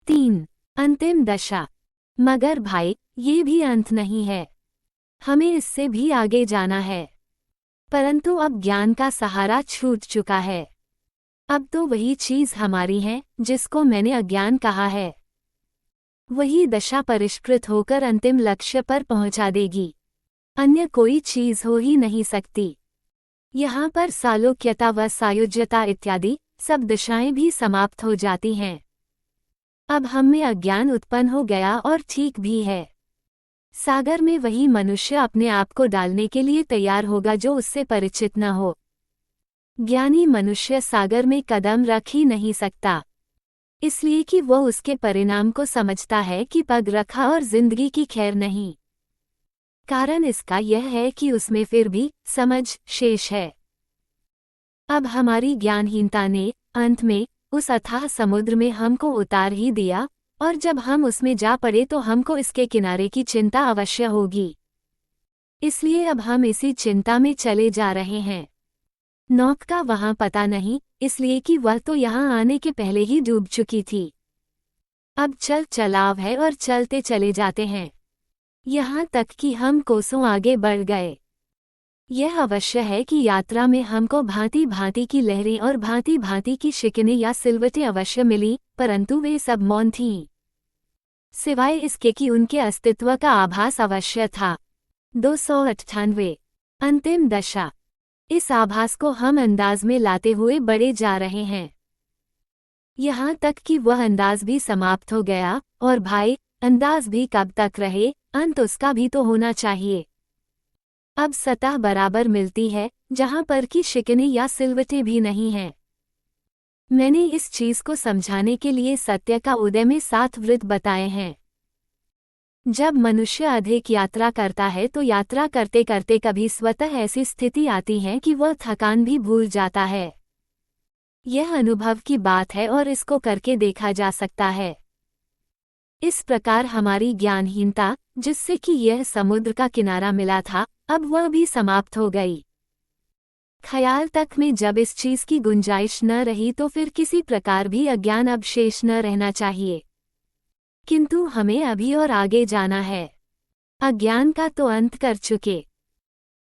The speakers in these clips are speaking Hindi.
3. अंतिम दशा। मगर भाई, ये भी अंत नहीं है। हमें इससे भी आगे जाना है। परंतु अब ज्ञान का सहारा छूट चुका है। अब तो वही चीज हमारी है जिसको मैंने अज्ञान कहा है। वही दशा परिष्कृत होकर अंतिम लक्ष्य पर पहुंचा देगी। अन्य कोई चीज हो ही नहीं सकती। यहाँ पर सालोक्यता व सायुज्यता इत्यादि सब दिशाएं भी समाप्त हो जाती हैं। अब हम में अज्ञान उत्पन्न हो गया और ठीक भी है। सागर में वही मनुष्य अपने आप को डालने के लिए तैयार होगा जो उससे परिचित न हो। ज्ञानी मनुष्य सागर में कदम रख ही नहीं सकता, इसलिए कि वह उसके परिणाम को समझता है कि पग रखा और जिंदगी की खैर नहीं। कारण इसका यह है कि उसमें फिर भी समझ शेष है। अब हमारी ज्ञानहीनता ने अंत में उस अथाह समुद्र में हमको उतार ही दिया, और जब हम उसमें जा पड़े तो हमको इसके किनारे की चिंता अवश्य होगी। इसलिए अब हम इसी चिंता में चले जा रहे हैं। नौक का वहां पता नहीं, इसलिए कि वह तो यहाँ आने के पहले ही डूब चुकी थी। अब चल चलाव है और चलते चले जाते हैं, यहाँ तक कि हम कोसों आगे बढ़ गए। यह अवश्य है कि यात्रा में हमको भांति भांति की लहरें और भांति भांति की शिकनें या सिलवटें अवश्य मिली, परंतु वे सब मौन थीं। सिवाय इसके कि उनके अस्तित्व का आभास अवश्य था। 298। अंतिम दशा। इस आभास को हम अंदाज में लाते हुए बढ़े जा रहे हैं, यहाँ तक कि वह अंदाज भी समाप्त हो गया। और भाई, अंदाज भी कब तक रहे, अंत उसका भी तो होना चाहिए। अब सतह बराबर मिलती है, जहाँ पर की शिकनें या सिलवटें भी नहीं हैं। मैंने इस चीज को समझाने के लिए सत्य का उदय में 7 वृत्त बताए हैं। जब मनुष्य अधिक यात्रा करता है तो यात्रा करते करते कभी स्वतः ऐसी स्थिति आती है कि वह थकान भी भूल जाता है। यह अनुभव की बात है और इसको करके देखा जा सकता है। इस प्रकार हमारी ज्ञानहीनता, जिससे कि यह समुद्र का किनारा मिला था, अब वह भी समाप्त हो गई। ख्याल तक में जब इस चीज की गुंजाइश न रही तो फिर किसी प्रकार भी अज्ञान अब शेष न रहना चाहिए। किंतु हमें अभी और आगे जाना है। अज्ञान का तो अंत कर चुके।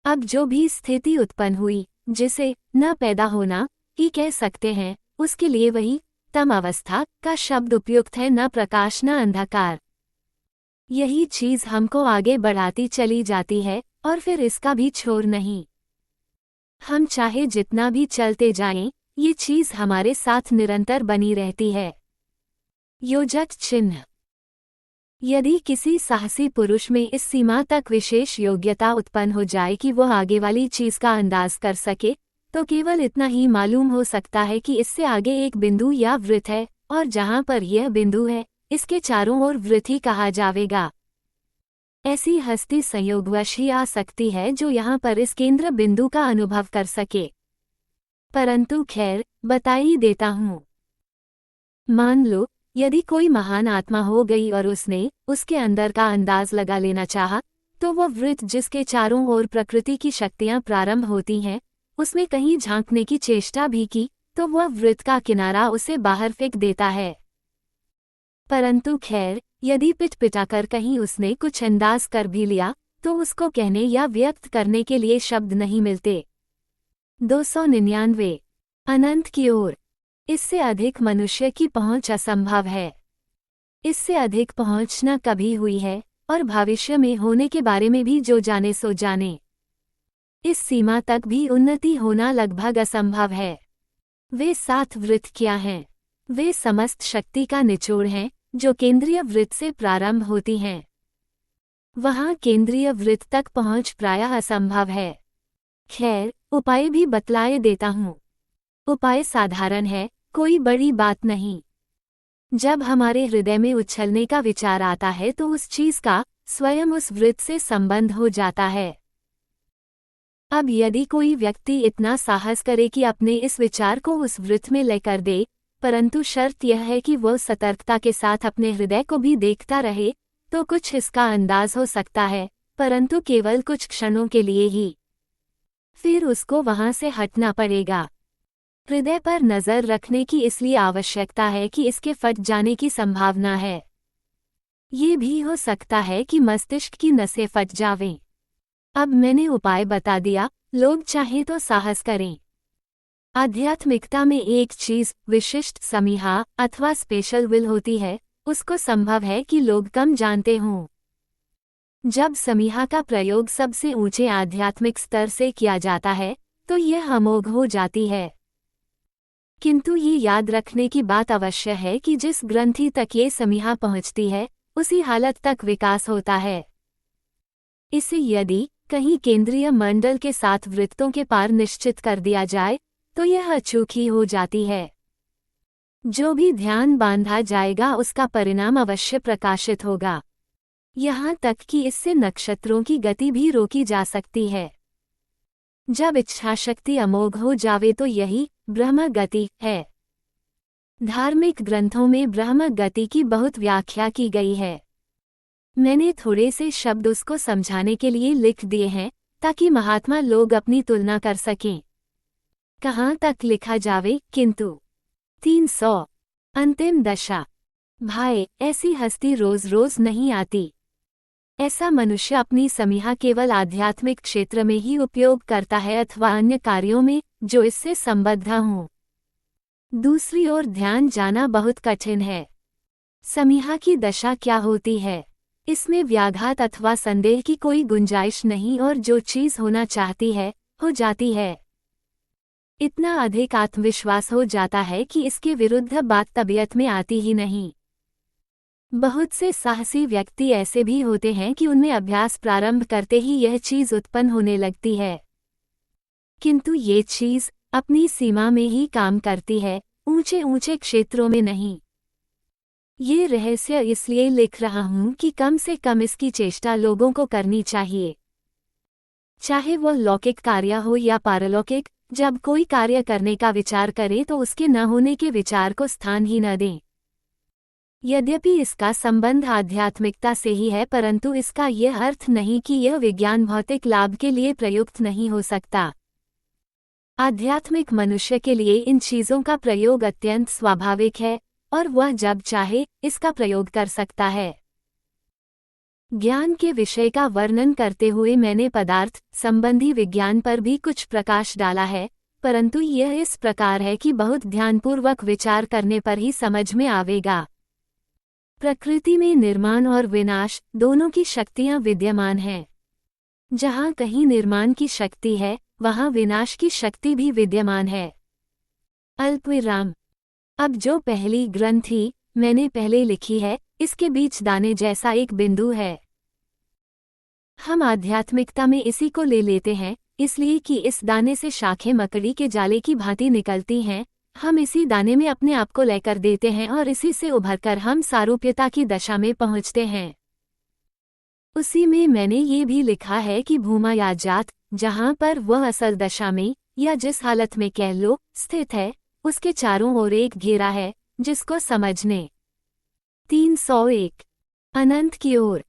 अब जो भी स्थिति उत्पन्न हुई, जिसे न पैदा होना ही कह सकते हैं, उसके लिए वही तम अवस्था का शब्द उपयुक्त है, न प्रकाश न अंधकार। यही चीज हमको आगे बढ़ाती चली जाती है और फिर इसका भी छोर नहीं। हम चाहे जितना भी चलते जाएं, ये चीज हमारे साथ निरंतर बनी रहती है। योजक चिन्ह। यदि किसी साहसी पुरुष में इस सीमा तक विशेष योग्यता उत्पन्न हो जाए कि वह आगे वाली चीज का अंदाज कर सके, तो केवल इतना ही मालूम हो सकता है कि इससे आगे एक बिंदु या वृत्त है, और जहां पर यह बिंदु है, इसके चारों ओर वृत्त ही कहा जाएगा। ऐसी हस्ती संयोगवश ही आ सकती है जो यहाँ पर इस केंद्र बिंदु का अनुभव कर सके। परंतु खैर, बता ही देता हूँ। मान लो, यदि कोई महान आत्मा हो गई और उसने उसके अंदर का अंदाज लगा लेना चाहा, तो वह वृत्त जिसके चारों ओर प्रकृति की शक्तियां प्रारंभ होती हैं, उसमें कहीं झांकने की चेष्टा भी की, तो वह वृत्त का किनारा उसे बाहर फेंक देता है। परंतु खैर, यदि पिटपिटाकर कहीं उसने कुछ अंदाज कर भी लिया, तो उसको कहने या व्यक्त करने के लिए शब्द नहीं मिलते। 299। अनंत की ओर। इससे अधिक मनुष्य की पहुंच असंभव है। इससे अधिक पहुंच न कभी हुई है, और भविष्य में होने के बारे में भी जो जाने सो जाने। इस सीमा तक भी उन्नति होना लगभग असंभव है। वे 7 वृत्त क्या हैं? वे समस्त शक्ति का निचोड़ हैं, जो केंद्रीय वृत्त से प्रारंभ होती हैं। वहां केंद्रीय वृत्त तक पहुंच प्रायः असंभव है। खैर, उपाय भी बतलाए देता हूँ। उपाय साधारण है, कोई बड़ी बात नहीं। जब हमारे हृदय में उछलने का विचार आता है तो उस चीज का स्वयं उस वृत्त से संबंध हो जाता है। अब यदि कोई व्यक्ति इतना साहस करे कि अपने इस विचार को उस वृत्त में लेकर दे, परंतु शर्त यह है कि वह सतर्कता के साथ अपने हृदय को भी देखता रहे, तो कुछ इसका अंदाज हो सकता है, परंतु केवल कुछ क्षणों के लिए ही। फिर उसको वहां से हटना पड़ेगा। हृदय पर नज़र रखने की इसलिए आवश्यकता है कि इसके फट जाने की संभावना है। ये भी हो सकता है कि मस्तिष्क की नसें फट जावें। अब मैंने उपाय बता दिया, लोग चाहें तो साहस करें। आध्यात्मिकता में एक चीज विशिष्ट समीहा अथवा स्पेशल विल होती है, उसको संभव है कि लोग कम जानते हों। जब समीहा का प्रयोग सबसे ऊंचे आध्यात्मिक स्तर से किया जाता है तो यह अमोघ हो जाती है। किंतु ये याद रखने की बात अवश्य है कि जिस ग्रंथि तक ये समीहा पहुंचती है उसी हालत तक विकास होता है। इसे यदि कहीं केंद्रीय मंडल के 7 वृत्तों के पार निश्चित कर दिया जाए तो यह अचूक ही हो जाती है। जो भी ध्यान बांधा जाएगा उसका परिणाम अवश्य प्रकाशित होगा। यहाँ तक कि इससे नक्षत्रों की गति भी रोकी जा सकती है। जब इच्छाशक्ति अमोघ हो जावे तो यही ब्रह्म गति है। धार्मिक ग्रंथों में ब्रह्म गति की बहुत व्याख्या की गई है। मैंने थोड़े से शब्द उसको समझाने के लिए लिख दिए हैं ताकि महात्मा लोग अपनी तुलना कर सकें। कहाँ तक लिखा जावे किंतु 300 अंतिम दशा। भाई, ऐसी हस्ती रोज रोज नहीं आती। ऐसा मनुष्य अपनी समीहा केवल आध्यात्मिक क्षेत्र में ही उपयोग करता है अथवा अन्य कार्यों में जो इससे संबद्ध हों। दूसरी ओर ध्यान जाना बहुत कठिन है। समीहा की दशा क्या होती है, इसमें व्याघात अथवा संदेह की कोई गुंजाइश नहीं और जो चीज होना चाहती है हो जाती है। इतना अधिक आत्मविश्वास हो जाता है कि इसके विरुद्ध बात तबीयत में आती ही नहीं। बहुत से साहसी व्यक्ति ऐसे भी होते हैं कि उनमें अभ्यास प्रारंभ करते ही यह चीज उत्पन्न होने लगती है, किंतु ये चीज अपनी सीमा में ही काम करती है, ऊंचे ऊंचे क्षेत्रों में नहीं। ये रहस्य इसलिए लिख रहा हूं कि कम से कम इसकी चेष्टा लोगों को करनी चाहिए। चाहे वह लौकिक कार्य हो या पारलौकिक, जब कोई कार्य करने का विचार करे तो उसके न होने के विचार को स्थान ही न दें। यद्यपि इसका संबंध आध्यात्मिकता से ही है, परंतु इसका यह अर्थ नहीं कि यह विज्ञान भौतिक लाभ के लिए प्रयुक्त नहीं हो सकता। आध्यात्मिक मनुष्य के लिए इन चीजों का प्रयोग अत्यंत स्वाभाविक है और वह जब चाहे इसका प्रयोग कर सकता है। ज्ञान के विषय का वर्णन करते हुए मैंने पदार्थ संबंधी विज्ञान पर भी कुछ प्रकाश डाला है, परंतु यह इस प्रकार है कि बहुत ध्यानपूर्वक विचार करने पर ही समझ में आवेगा। प्रकृति में निर्माण और विनाश दोनों की शक्तियां विद्यमान हैं। जहां कहीं निर्माण की शक्ति है वहां विनाश की शक्ति भी विद्यमान है। अल्पविराम। अब जो पहली ग्रंथि मैंने पहले लिखी है, इसके बीच दाने जैसा एक बिंदु है। हम आध्यात्मिकता में इसी को ले लेते हैं, इसलिए कि इस दाने से शाखें मकड़ी के जाले की भांति निकलती हैं। हम इसी दाने में अपने आप को लेकर देते हैं और इसी से उभरकर हम सारूप्यता की दशा में पहुंचते हैं। उसी में मैंने ये भी लिखा है कि भूमा या जात, जहां पर वह असल दशा में या जिस हालत में कह लो स्थित है, उसके चारों ओर एक घेरा है जिसको समझने 301 अनंत की ओर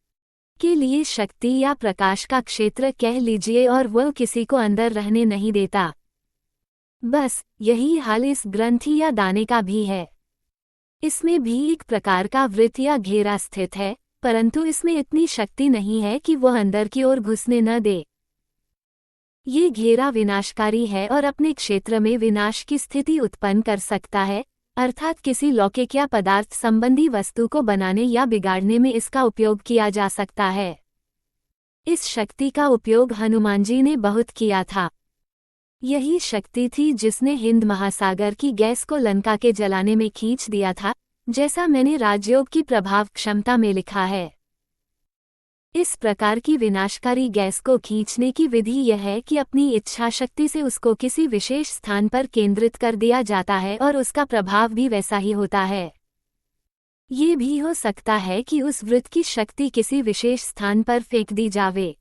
के लिए शक्ति या प्रकाश का क्षेत्र कह लीजिए, और वह किसी को अंदर रहने नहीं देता। बस यही हाल इस ग्रंथि या दाने का भी है। इसमें भी एक प्रकार का वृत्त या घेरा स्थित है, परंतु इसमें इतनी शक्ति नहीं है कि वह अंदर की ओर घुसने न दे। ये घेरा विनाशकारी है और अपने क्षेत्र में विनाश की स्थिति उत्पन्न कर सकता है, अर्थात किसी लौकिक या पदार्थ संबंधी वस्तु को बनाने या बिगाड़ने में इसका उपयोग किया जा सकता है। इस शक्ति का उपयोग हनुमान जी ने बहुत किया था। यही शक्ति थी जिसने हिंद महासागर की गैस को लंका के जलाने में खींच दिया था, जैसा मैंने राजयोग की प्रभाव क्षमता में लिखा है। इस प्रकार की विनाशकारी गैस को खींचने की विधि यह है कि अपनी इच्छा शक्ति से उसको किसी विशेष स्थान पर केंद्रित कर दिया जाता है और उसका प्रभाव भी वैसा ही होता है। ये भी हो सकता है कि उस वृत्त की शक्ति किसी विशेष स्थान पर फेंक दी जावे।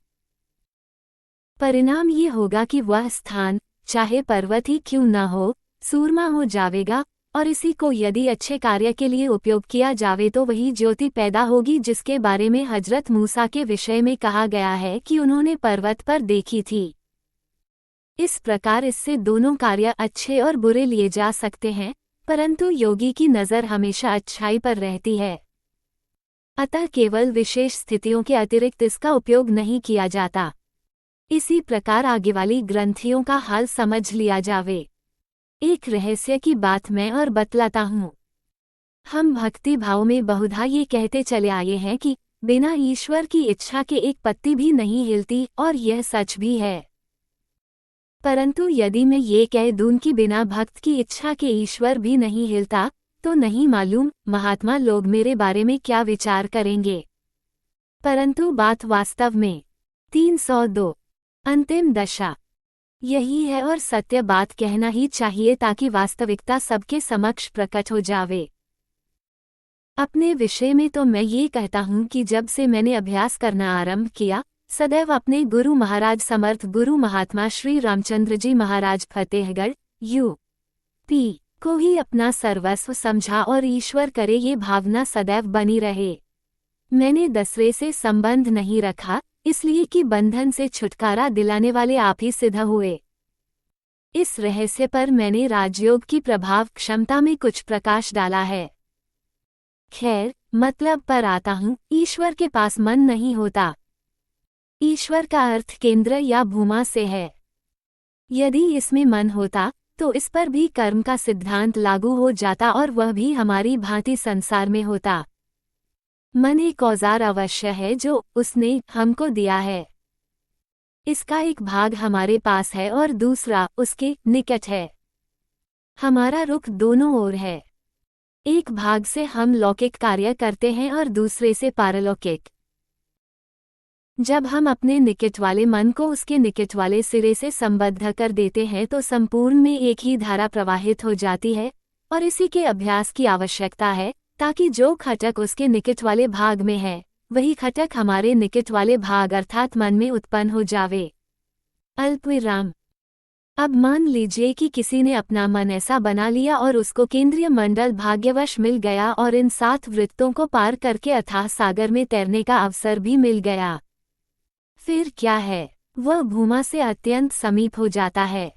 परिणाम ये होगा कि वह स्थान चाहे पर्वत ही क्यों न हो, सूरमा हो जावेगा, और इसी को यदि अच्छे कार्य के लिए उपयोग किया जावे तो वही ज्योति पैदा होगी जिसके बारे में हजरत मूसा के विषय में कहा गया है कि उन्होंने पर्वत पर देखी थी। इस प्रकार इससे दोनों कार्य अच्छे और बुरे लिए जा सकते हैं, परंतु योगी की नज़र हमेशा अच्छाई पर रहती है। अतः केवल विशेष स्थितियों के अतिरिक्त इसका उपयोग नहीं किया जाता। इसी प्रकार आगे वाली ग्रंथियों का हाल समझ लिया जावे। एक रहस्य की बात मैं और बतलाता हूँ। हम भक्ति भाव में बहुधा ये कहते चले आए हैं कि बिना ईश्वर की इच्छा के एक पत्ती भी नहीं हिलती, और यह सच भी है। परंतु यदि मैं ये कह दूं कि बिना भक्त की इच्छा के ईश्वर भी नहीं हिलता, तो नहीं मालूम महात्मा लोग मेरे बारे में क्या विचार करेंगे। परंतु बात वास्तव में 302 अंतिम दशा यही है, और सत्य बात कहना ही चाहिए ताकि वास्तविकता सबके समक्ष प्रकट हो जावे। अपने विषय में तो मैं ये कहता हूँ कि जब से मैंने अभ्यास करना आरंभ किया, सदैव अपने गुरु महाराज समर्थ गुरु महात्मा श्री रामचंद्र जी महाराज फतेहगढ़ यूपी को ही अपना सर्वस्व समझा, और ईश्वर करे ये भावना सदैव बनी रहे। मैंने दूसरे से संबंध नहीं रखा, इसलिए कि बंधन से छुटकारा दिलाने वाले आप ही सिद्ध हुए। इस रहस्य पर मैंने राजयोग की प्रभाव क्षमता में कुछ प्रकाश डाला है। खैर, मतलब पर आता हूँ। ईश्वर के पास मन नहीं होता। ईश्वर का अर्थ केंद्र या भूमा से है। यदि इसमें मन होता तो इस पर भी कर्म का सिद्धांत लागू हो जाता, और वह भी हमारी भांति संसार में होता। मन एक औजार अवश्य है जो उसने हमको दिया है। इसका एक भाग हमारे पास है और दूसरा उसके निकट है। हमारा रुख दोनों ओर है। एक भाग से हम लौकिक कार्य करते हैं और दूसरे से पारलौकिक। जब हम अपने निकट वाले मन को उसके निकट वाले सिरे से संबद्ध कर देते हैं तो संपूर्ण में एक ही धारा प्रवाहित हो जाती है, और इसी के अभ्यास की आवश्यकता है, ताकि जो खटक उसके निकट वाले भाग में है, वही खटक हमारे निकट वाले भाग अर्थात मन में उत्पन्न हो जावे। अल्पविराम। अब मान लीजिए कि किसी ने अपना मन ऐसा बना लिया और उसको केंद्रीय मंडल भाग्यवश मिल गया, और इन 7 वृत्तों को पार करके अथाह सागर में तैरने का अवसर भी मिल गया। फिर क्या है, वह भूमा से अत्यंत समीप हो जाता है।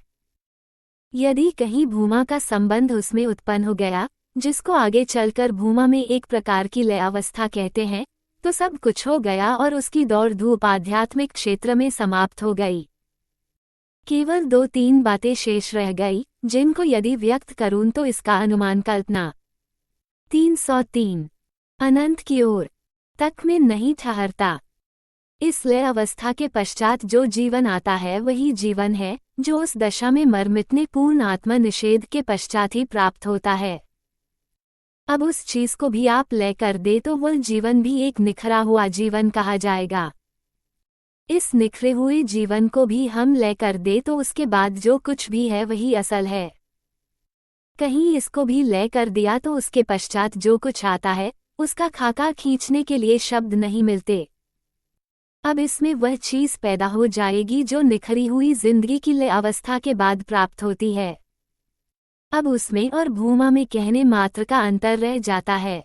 यदि कहीं भूमा का संबंध उसमें उत्पन्न हो गया, जिसको आगे चलकर भूमा में एक प्रकार की लय अवस्था कहते हैं, तो सब कुछ हो गया और उसकी दौड़ धूप आध्यात्मिक क्षेत्र में समाप्त हो गई। केवल 2-3 बातें शेष रह गई, जिनको यदि व्यक्त करूं तो इसका अनुमान कल्पना 303 अनंत की ओर तक में नहीं ठहरता। इस लय अवस्था के पश्चात जो जीवन आता है वही जीवन है, जो उस दशा में मर मिटने पूर्ण आत्म निषेध के पश्चात ही प्राप्त होता है। अब उस चीज को भी आप लय कर दे तो वह जीवन भी एक निखरा हुआ जीवन कहा जाएगा। इस निखरे हुए जीवन को भी हम लय कर दे तो उसके बाद जो कुछ भी है वही असल है। कहीं इसको भी लय कर दिया तो उसके पश्चात जो कुछ आता है उसका खाका खींचने के लिए शब्द नहीं मिलते। अब इसमें वह चीज पैदा हो जाएगी जो निखरी हुई जिंदगी की लय अवस्था के बाद प्राप्त होती है। अब उसमें और भूमा में कहने मात्र का अंतर रह जाता है।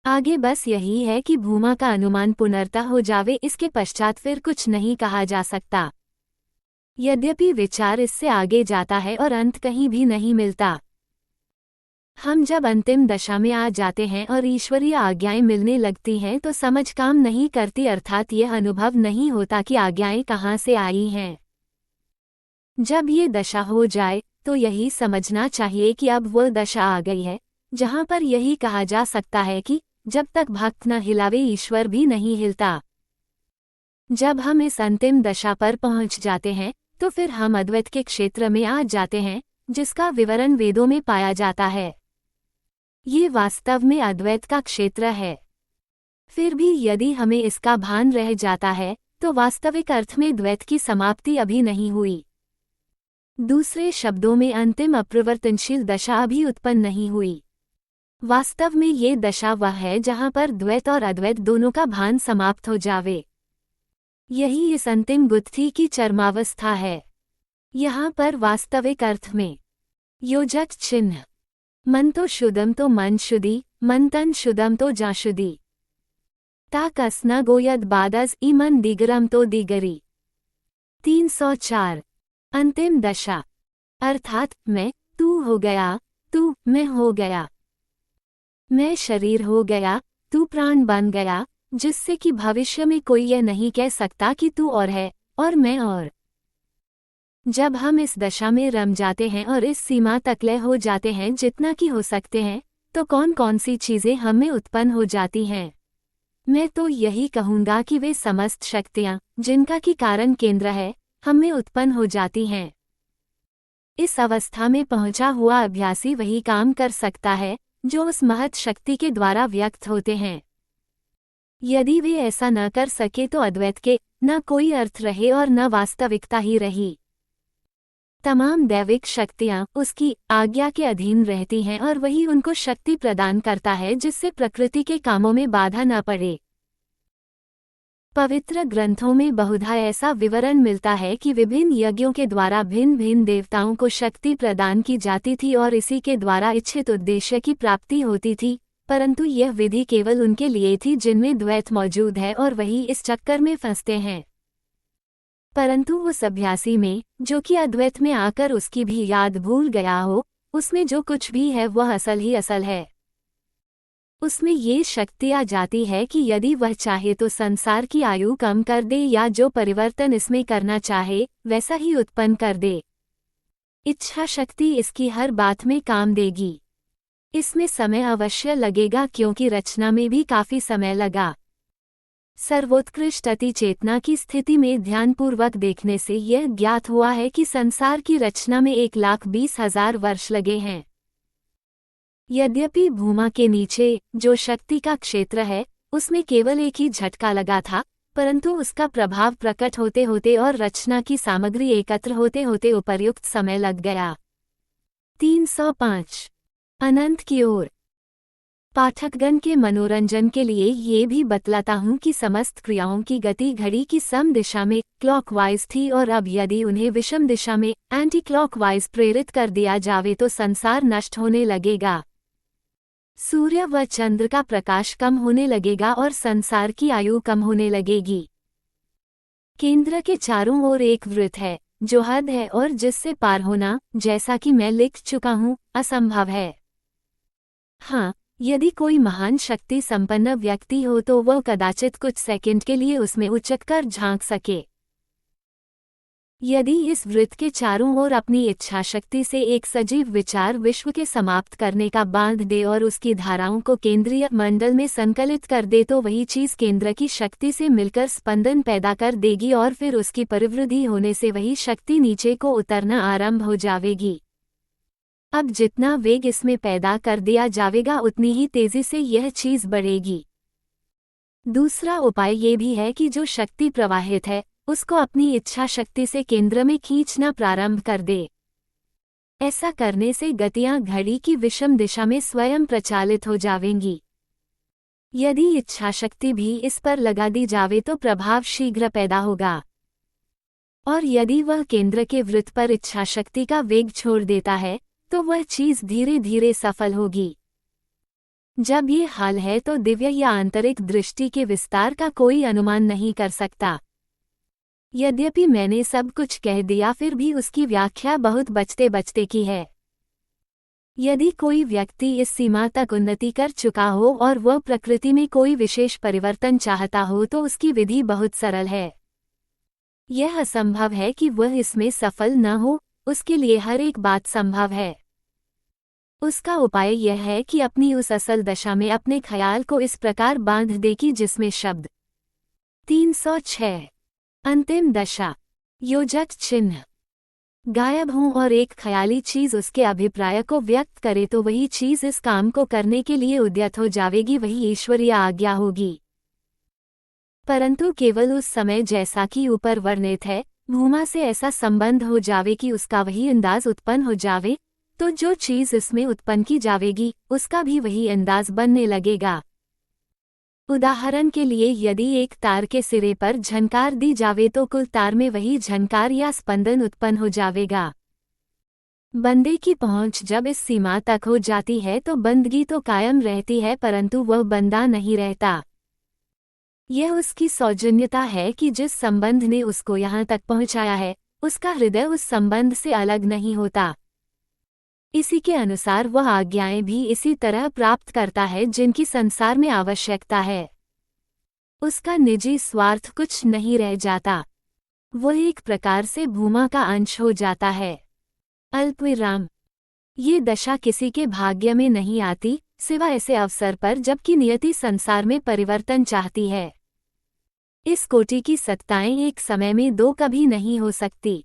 आगे बस यही है कि भूमा का अनुमान पुनर्तः हो जावे, इसके पश्चात फिर कुछ नहीं कहा जा सकता। यद्यपि विचार इससे आगे जाता है और अंत कहीं भी नहीं मिलता। हम जब अंतिम दशा में आ जाते हैं और ईश्वरीय आज्ञाएं मिलने लगती हैं तो समझ काम नहीं करती, अर्थात यह अनुभव नहीं होता कि आज्ञाएं कहाँ से आई हैं। जब ये दशा हो जाए तो यही समझना चाहिए कि अब वह दशा आ गई है जहाँ पर यही कहा जा सकता है कि जब तक भक्त न हिलावे ईश्वर भी नहीं हिलता। जब हम इस अंतिम दशा पर पहुँच जाते हैं तो फिर हम अद्वैत के क्षेत्र में आ जाते हैं, जिसका विवरण वेदों में पाया जाता है। ये वास्तव में अद्वैत का क्षेत्र है। फिर भी यदि हमें इसका भान रह जाता है तो वास्तविक अर्थ में द्वैत की समाप्ति अभी नहीं हुई। दूसरे शब्दों में अंतिम अपरिवर्तनशील दशा अभी उत्पन्न नहीं हुई। वास्तव में ये दशा वह है जहाँ पर द्वैत और अद्वैत दोनों का भान समाप्त हो जावे। यही इस अंतिम गुत्थी की चरमावस्था है। यहाँ पर वास्तविक अर्थ में योजक चिन्ह मन तो शुद्धम तो मन शुद्धि, मन तन शुद्धम तो जाशुद्धि। ताकस न गोयद बादस इमन दिगरम तो दिगरी। 304 अंतिम दशा अर्थात मैं तू हो गया, तू मैं हो गया, मैं शरीर हो गया, तू प्राण बन गया, जिससे कि भविष्य में कोई यह नहीं कह सकता कि तू और है और मैं और। जब हम इस दशा में रम जाते हैं और इस सीमा तक लय हो जाते हैं जितना कि हो सकते हैं, तो कौन कौन सी चीजें हमें उत्पन्न हो जाती हैं? मैं तो यही कहूंगा कि वे समस्त शक्तियां, जिनका की कारण केंद्र है, हमें उत्पन्न हो जाती हैं। इस अवस्था में पहुंचा हुआ अभ्यासी वही काम कर सकता है जो उस महत शक्ति के द्वारा व्यक्त होते हैं। यदि वे ऐसा न कर सके तो अद्वैत के न कोई अर्थ रहे और न वास्तविकता ही रही। तमाम दैविक शक्तियां उसकी आज्ञा के अधीन रहती हैं और वही उनको शक्ति प्रदान करता है जिससे प्रकृति के कामों में बाधा न पड़े। पवित्र ग्रंथों में बहुधा ऐसा विवरण मिलता है कि विभिन्न यज्ञों के द्वारा भिन्न भिन्न देवताओं को शक्ति प्रदान की जाती थी और इसी के द्वारा इच्छित उद्देश्य की प्राप्ति होती थी, परंतु यह विधि केवल उनके लिए थी जिनमें द्वैत मौजूद है और वही इस चक्कर में फंसते हैं। परंतु उस अभ्यासी में, जो कि अद्वैत में आकर उसकी भी याद भूल गया हो, उसमें जो कुछ भी है वह असल ही असल है। उसमें ये शक्ति आ जाती है कि यदि वह चाहे तो संसार की आयु कम कर दे या जो परिवर्तन इसमें करना चाहे वैसा ही उत्पन्न कर दे। इच्छा शक्ति इसकी हर बात में काम देगी। इसमें समय अवश्य लगेगा क्योंकि रचना में भी काफी समय लगा। सर्वोत्कृष्ट अति चेतना की स्थिति में ध्यानपूर्वक देखने से यह ज्ञात हुआ है कि संसार की रचना में 1,20,000 वर्ष लगे हैं। यद्यपि भूमा के नीचे जो शक्ति का क्षेत्र है उसमें केवल एक ही झटका लगा था, परंतु उसका प्रभाव प्रकट होते होते और रचना की सामग्री एकत्र होते होते उपर्युक्त समय लग गया। 305 अनंत की ओर। पाठकगण के मनोरंजन के लिए ये भी बतलाता हूँ कि समस्त क्रियाओं की गति घड़ी की सम दिशा में क्लॉकवाइज थी और अब यदि उन्हें विषम दिशा में एंटी क्लॉकवाइज प्रेरित कर दिया जावे तो संसार नष्ट होने लगेगा। सूर्य व चंद्र का प्रकाश कम होने लगेगा और संसार की आयु कम होने लगेगी। केंद्र के चारों ओर एक वृत्त है जो हद है और जिससे पार होना, जैसा कि मैं लिख चुका हूँ, असंभव है। हाँ, यदि कोई महान शक्ति संपन्न व्यक्ति हो तो वह कदाचित कुछ सेकंड के लिए उसमें उचककर झांक सके। यदि इस वृत्त के चारों ओर अपनी इच्छा शक्ति से एक सजीव विचार विश्व के समाप्त करने का बांध दे और उसकी धाराओं को केंद्रीय मंडल में संकलित कर दे तो वही चीज केंद्र की शक्ति से मिलकर स्पंदन पैदा कर देगी और फिर उसकी परिवृद्धि होने से वही शक्ति नीचे को उतरना आरंभ हो जाएगी। अब जितना वेग इसमें पैदा कर दिया जाएगा उतनी ही तेजी से यह चीज बढ़ेगी। दूसरा उपाय ये भी है कि जो शक्ति प्रवाहित है उसको अपनी इच्छा शक्ति से केंद्र में खींचना प्रारंभ कर दे। ऐसा करने से गतियां घड़ी की विषम दिशा में स्वयं प्रचालित हो जाएंगी। यदि इच्छा शक्ति भी इस पर लगा दी जावे तो प्रभाव शीघ्र पैदा होगा, और यदि वह केंद्र के वृत्त पर इच्छा शक्ति का वेग छोड़ देता है तो वह चीज धीरे धीरे सफल होगी। जब ये हाल है तो दिव्य या आंतरिक दृष्टि के विस्तार का कोई अनुमान नहीं कर सकता। यद्यपि मैंने सब कुछ कह दिया फिर भी उसकी व्याख्या बहुत बचते बचते की है। यदि कोई व्यक्ति इस सीमा तक उन्नति कर चुका हो और वह प्रकृति में कोई विशेष परिवर्तन चाहता हो तो उसकी विधि बहुत सरल है। यह असंभव है कि वह इसमें सफल न हो, उसके लिए हर एक बात संभव है। उसका उपाय यह है कि अपनी उस असल दशा में अपने ख्याल को इस प्रकार बांध दे कि जिसमें शब्द 306 अंतिम दशा योजक चिन्ह गायब हों और एक ख्याली चीज उसके अभिप्राय को व्यक्त करे तो वही चीज इस काम को करने के लिए उद्यत हो जाएगी, वही ईश्वरीय आज्ञा होगी। परंतु केवल उस समय जैसा कि ऊपर वर्णित है भूमा से ऐसा संबंध हो जावे कि उसका वही अंदाज उत्पन्न हो जावे, तो जो चीज इसमें उत्पन्न की जावेगी उसका भी वही अंदाज बनने लगेगा। उदाहरण के लिए यदि एक तार के सिरे पर झनकार दी जावे तो कुल तार में वही झनकार या स्पंदन उत्पन्न हो जावेगा। बंदे की पहुंच जब इस सीमा तक हो जाती है तो बंदगी तो कायम रहती है परंतु वह बंदा नहीं रहता। यह उसकी सौजन्यता है कि जिस संबंध ने उसको यहाँ तक पहुँचाया है उसका हृदय उस संबंध से अलग नहीं होता। इसी के अनुसार वह आज्ञाएं भी इसी तरह प्राप्त करता है जिनकी संसार में आवश्यकता है। उसका निजी स्वार्थ कुछ नहीं रह जाता। वह एक प्रकार से भूमा का अंश हो जाता है। अल्पविराम। ये दशा किसी के भाग्य में नहीं आती, सिवा ऐसे अवसर पर जबकि नियति संसार में परिवर्तन चाहती है। इस कोटि की सत्ताएं एक समय में दो कभी नहीं हो सकती।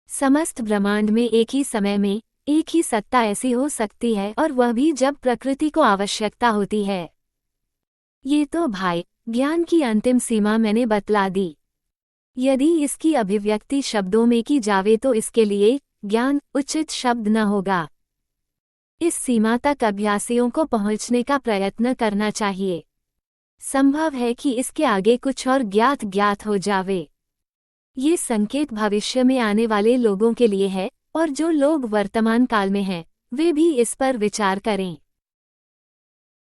समस्त ब्रह्मांड में एक ही समय में एक ही सत्ता ऐसी हो सकती है, और वह भी जब प्रकृति को आवश्यकता होती है। ये तो भाई ज्ञान की अंतिम सीमा मैंने बतला दी। यदि इसकी अभिव्यक्ति शब्दों में की जावे तो इसके लिए ज्ञान उचित शब्द न होगा। इस सीमा तक अभ्यासियों को पहुंचने का प्रयत्न करना चाहिए। संभव है कि इसके आगे कुछ और ज्ञात हो जावे। ये संकेत भविष्य में आने वाले लोगों के लिए है, और जो लोग वर्तमान काल में हैं, वे भी इस पर विचार करें।